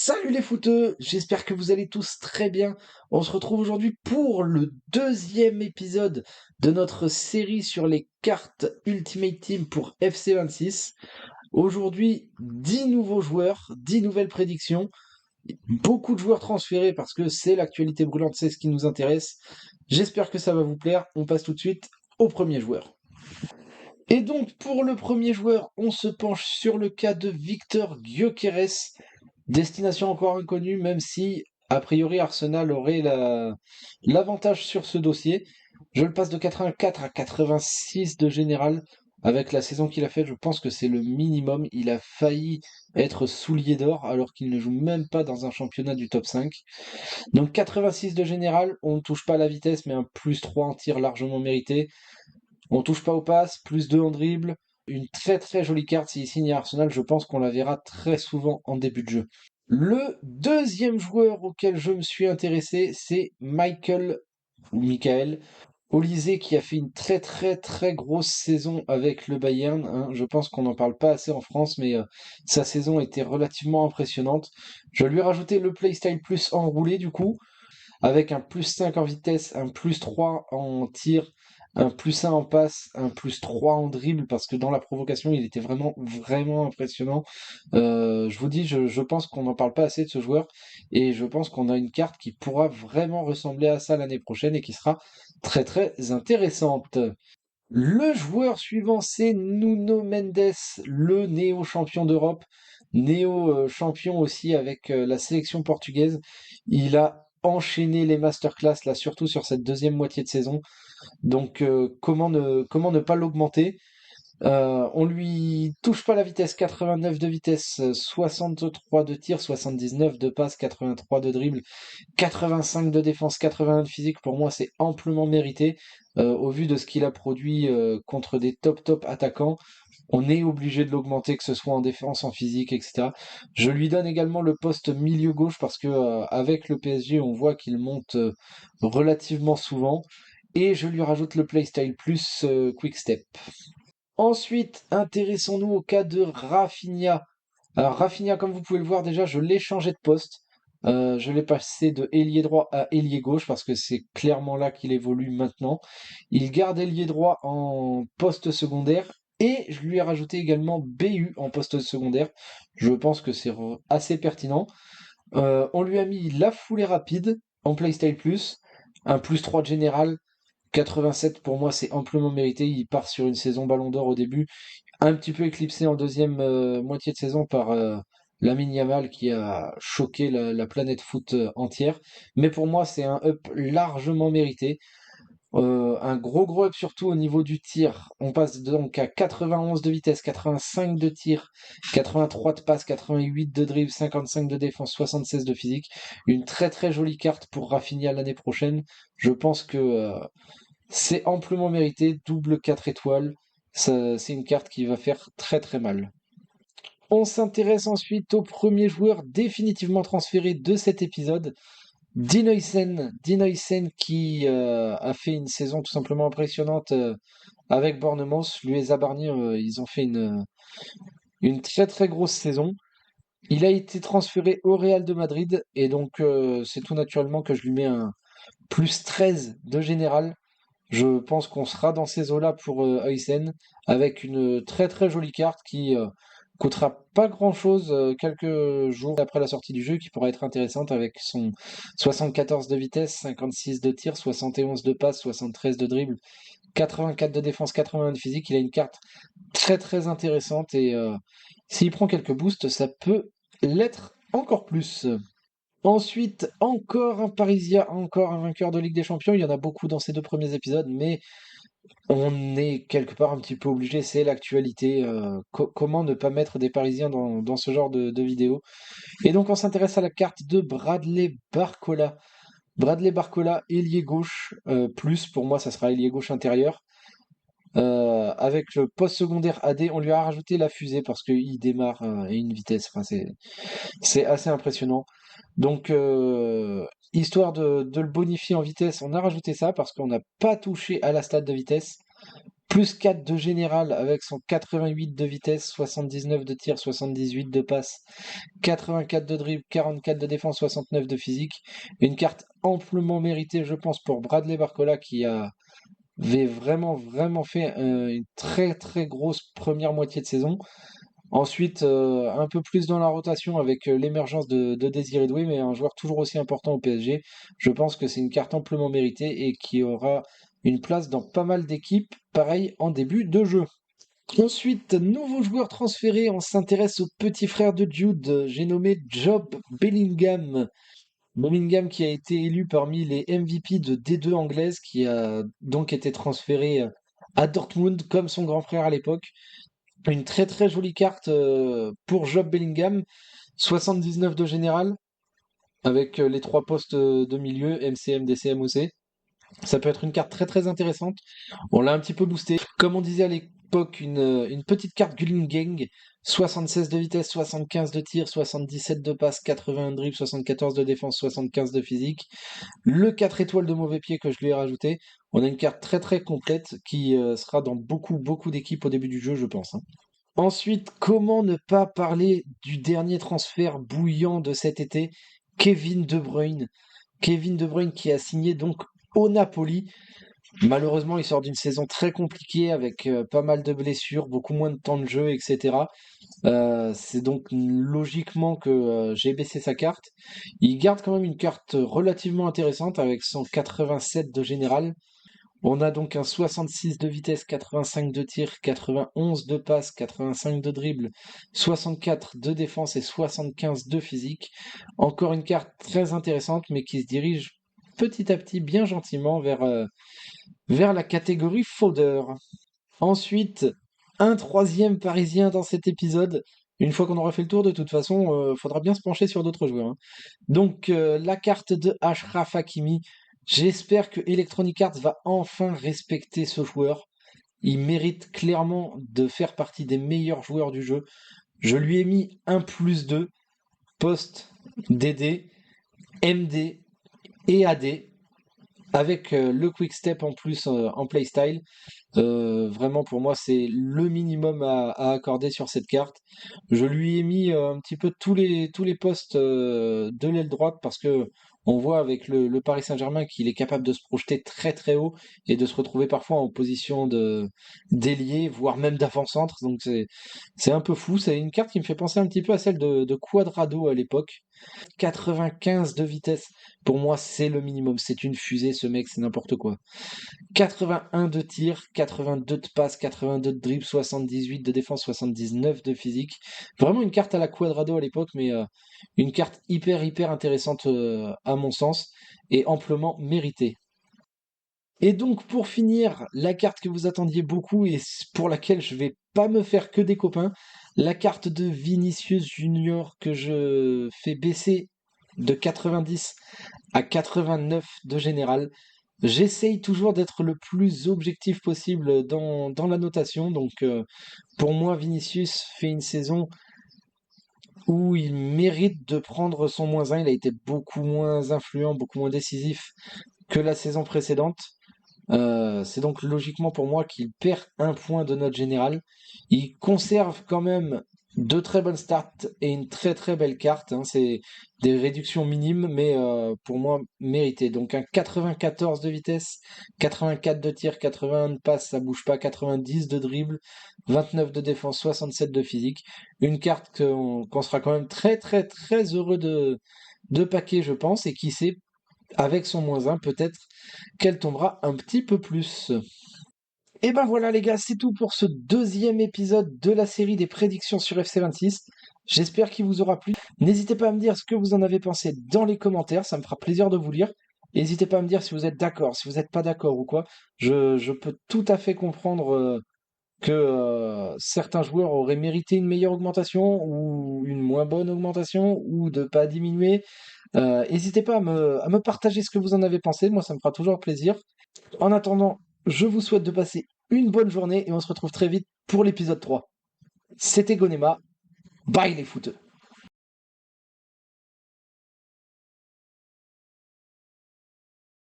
Salut les footeux, j'espère que vous allez tous très bien. On se retrouve aujourd'hui pour le deuxième épisode de notre série sur les cartes Ultimate Team pour FC26. Aujourd'hui, 10 nouveaux joueurs, 10 nouvelles prédictions, beaucoup de joueurs transférés parce que c'est l'actualité brûlante, c'est ce qui nous intéresse. J'espère que ça va vous plaire. On passe tout de suite au premier joueur. Et donc pour le premier joueur, on se penche sur le cas de Victor Gyökeres. Destination encore inconnue, même si, a priori, Arsenal aurait l'avantage sur ce dossier. Je le passe de 84 à 86 de général. Avec la saison qu'il a faite, je pense que c'est le minimum. Il a failli être soulier d'or alors qu'il ne joue même pas dans un championnat du top 5. Donc 86 de général, on ne touche pas à la vitesse, mais un plus 3 en tir largement mérité. On touche pas aux passes, plus 2 en dribble. Une très très jolie carte s'il signe à Arsenal, je pense qu'on la verra très souvent en début de jeu. Le deuxième joueur auquel je me suis intéressé, c'est Michael Olysée qui a fait une très très très grosse saison avec le Bayern, hein. Je pense qu'on n'en parle pas assez en France, mais sa saison était relativement impressionnante. Je lui ai rajouté le Playstyle Plus enroulé du coup, avec un plus 5 en vitesse, un plus 3 en tir, un plus 1 en passe, un plus 3 en dribble, parce que dans la provocation, il était vraiment, vraiment impressionnant. Je vous dis, je pense qu'on n'en parle pas assez de ce joueur, et je pense qu'on a une carte qui pourra vraiment ressembler à ça l'année prochaine et qui sera très, très intéressante. Le joueur suivant, c'est Nuno Mendes, le néo-champion d'Europe, néo-champion aussi avec la sélection portugaise. Il a enchaîné les masterclass, là, surtout sur cette deuxième moitié de saison. Donc, comment ne pas l'augmenter? On lui touche pas la vitesse, 89 de vitesse, 63 de tir, 79 de passe, 83 de dribble, 85 de défense, 81 de physique. Pour moi, c'est amplement mérité. Au vu de ce qu'il a produit contre des top attaquants, on est obligé de l'augmenter, que ce soit en défense, en physique, etc. Je lui donne également le poste milieu gauche parce que avec le PSG, on voit qu'il monte relativement souvent. Et je lui rajoute le playstyle plus quick step. Ensuite, intéressons-nous au cas de Rafinha. Alors Rafinha, comme vous pouvez le voir déjà, je l'ai changé de poste. Je l'ai passé de ailier droit à ailier gauche parce que c'est clairement là qu'il évolue maintenant. Il garde ailier droit en poste secondaire et je lui ai rajouté également BU en poste secondaire. Je pense que c'est assez pertinent. On lui a mis la foulée rapide en Playstyle Plus, un plus 3 de général. 87 pour moi c'est amplement mérité. Il part sur une saison Ballon d'Or au début, un petit peu éclipsé en deuxième moitié de saison par Lamine Yamal qui a choqué la planète foot entière. Mais pour moi, c'est un up largement mérité. Un gros up surtout au niveau du tir. On passe donc à 91 de vitesse, 85 de tir, 83 de passe, 88 de dribble, 55 de défense, 76 de physique. Une très très jolie carte pour Rafinha l'année prochaine. Je pense que c'est amplement mérité, double 4 étoiles. C'est une carte qui va faire très très mal. On s'intéresse ensuite au premier joueur définitivement transféré de cet épisode, Dinoysen qui a fait une saison tout simplement impressionnante avec Bournemouth. Lui et Zabarni, ils ont fait une très très grosse saison. Il a été transféré au Real de Madrid et donc c'est tout naturellement que je lui mets un plus 13 de général. Je pense qu'on sera dans ces eaux-là pour Oysen, avec une très très jolie carte qui coûtera pas grand-chose quelques jours après la sortie du jeu, qui pourra être intéressante avec son 74 de vitesse, 56 de tir, 71 de passe, 73 de dribble, 84 de défense, 81 de physique. Il a une carte très très intéressante et s'il prend quelques boosts, ça peut l'être encore plus. Ensuite, encore un Parisien, encore un vainqueur de Ligue des Champions. Il y en a beaucoup dans ces deux premiers épisodes, mais on est quelque part un petit peu obligé, c'est l'actualité. Comment ne pas mettre des Parisiens dans ce genre de vidéos? Et donc on s'intéresse à la carte de Bradley Barcola. Bradley Barcola, ailier gauche, plus pour moi ça sera ailier gauche intérieur. Avec le poste secondaire AD, on lui a rajouté la fusée parce qu'il démarre à une vitesse. Enfin, c'est assez impressionnant. Donc, histoire de le bonifier en vitesse, on a rajouté ça parce qu'on n'a pas touché à la stade de vitesse. plus 4 de général avec son 88 de vitesse, 79 de tir, 78 de passe, 84 de dribble, 44 de défense, 69 de physique. Une carte amplement méritée, je pense, pour Bradley Barcola qui avait vraiment fait une très très grosse première moitié de saison. Ensuite, un peu plus dans la rotation avec l'émergence de Désiré Doué, mais un joueur toujours aussi important au PSG. Je pense que c'est une carte amplement méritée et qui aura une place dans pas mal d'équipes, pareil en début de jeu. Ensuite, nouveau joueur transféré, on s'intéresse au petit frère de Jude, j'ai nommé Job Bellingham. Bellingham qui a été élu parmi les MVP de D2 anglaise, qui a donc été transféré à Dortmund comme son grand frère à l'époque. Une très très jolie carte pour Job Bellingham, 79 de général, avec les trois postes de milieu, MCM, DCM, OC. Ça peut être une carte très très intéressante. On l'a un petit peu boosté. Comme on disait à l'époque, une petite carte Gulling, 76 de vitesse, 75 de tir, 77 de passe, 81 de dribble, 74 de défense, 75 de physique. Le 4 étoiles de mauvais pied que je lui ai rajouté. On a une carte très très complète qui sera dans beaucoup d'équipes au début du jeu, je pense, hein. Ensuite, comment ne pas parler du dernier transfert bouillant de cet été, Kevin De Bruyne. Kevin De Bruyne qui a signé donc au Napoli. Malheureusement, il sort d'une saison très compliquée avec pas mal de blessures, beaucoup moins de temps de jeu, etc. C'est donc logiquement que j'ai baissé sa carte. Il garde quand même une carte relativement intéressante avec son 87 de général. On a donc un 66 de vitesse, 85 de tir, 91 de passe, 85 de dribble, 64 de défense et 75 de physique. Encore une carte très intéressante, mais qui se dirige petit à petit, bien gentiment, vers la catégorie fodder. Ensuite, un troisième parisien dans cet épisode. Une fois qu'on aura fait le tour, de toute façon, faudra bien se pencher sur d'autres joueurs, hein. Donc, la carte de Achraf Hakimi. J'espère que Electronic Arts va enfin respecter ce joueur. Il mérite clairement de faire partie des meilleurs joueurs du jeu. Je lui ai mis un +2, poste DD, MD et AD, avec le quick step en plus en playstyle. Vraiment, pour moi, c'est le minimum à accorder sur cette carte. Je lui ai mis un petit peu tous les postes de l'aile droite parce que on voit avec le Paris Saint-Germain qu'il est capable de se projeter très très haut et de se retrouver parfois en position de d'ailier, voire même d'avant-centre. Donc c'est un peu fou. C'est une carte qui me fait penser un petit peu à celle de Quadrado à l'époque. 95 de vitesse, pour moi, c'est le minimum. C'est une fusée, ce mec, c'est n'importe quoi. 81 de tir, 82 de passe, 82 de dribble, 78 de défense, 79 de physique. Vraiment une carte à la Quadrado à l'époque, mais une carte hyper intéressante à mon sens et amplement méritée. Et donc pour finir, la carte que vous attendiez beaucoup et pour laquelle je vais pas me faire que des copains, la carte de Vinicius Junior que je fais baisser de 90 à 89 de général. J'essaye toujours d'être le plus objectif possible dans la notation. Donc, pour moi, Vinicius fait une saison où il mérite de prendre son -1. Il a été beaucoup moins influent, beaucoup moins décisif que la saison précédente. C'est donc logiquement pour moi qu'il perd un point de note générale. Il conserve quand même deux très bonnes stats et une très très belle carte, hein. C'est des réductions minimes, mais pour moi méritées. Donc un 94 de vitesse, 84 de tir, 81 de passe, ça bouge pas, 90 de dribble, 29 de défense, 67 de physique. Une carte qu'on sera quand même très très très heureux de paquer, je pense, et qui sait, avec son -1, peut-être qu'elle tombera un petit peu plus. Et ben voilà les gars, c'est tout pour ce deuxième épisode de la série des prédictions sur FC26. J'espère qu'il vous aura plu. N'hésitez pas à me dire ce que vous en avez pensé dans les commentaires, ça me fera plaisir de vous lire. N'hésitez pas à me dire si vous êtes d'accord, si vous n'êtes pas d'accord ou quoi. Je peux tout à fait comprendre que certains joueurs auraient mérité une meilleure augmentation ou une moins bonne augmentation ou de pas diminuer. N'hésitez pas à me partager ce que vous en avez pensé, moi ça me fera toujours plaisir. En attendant, je vous souhaite de passer une bonne journée et on se retrouve très vite pour l'épisode 3. C'était Gonema, bye les footeux.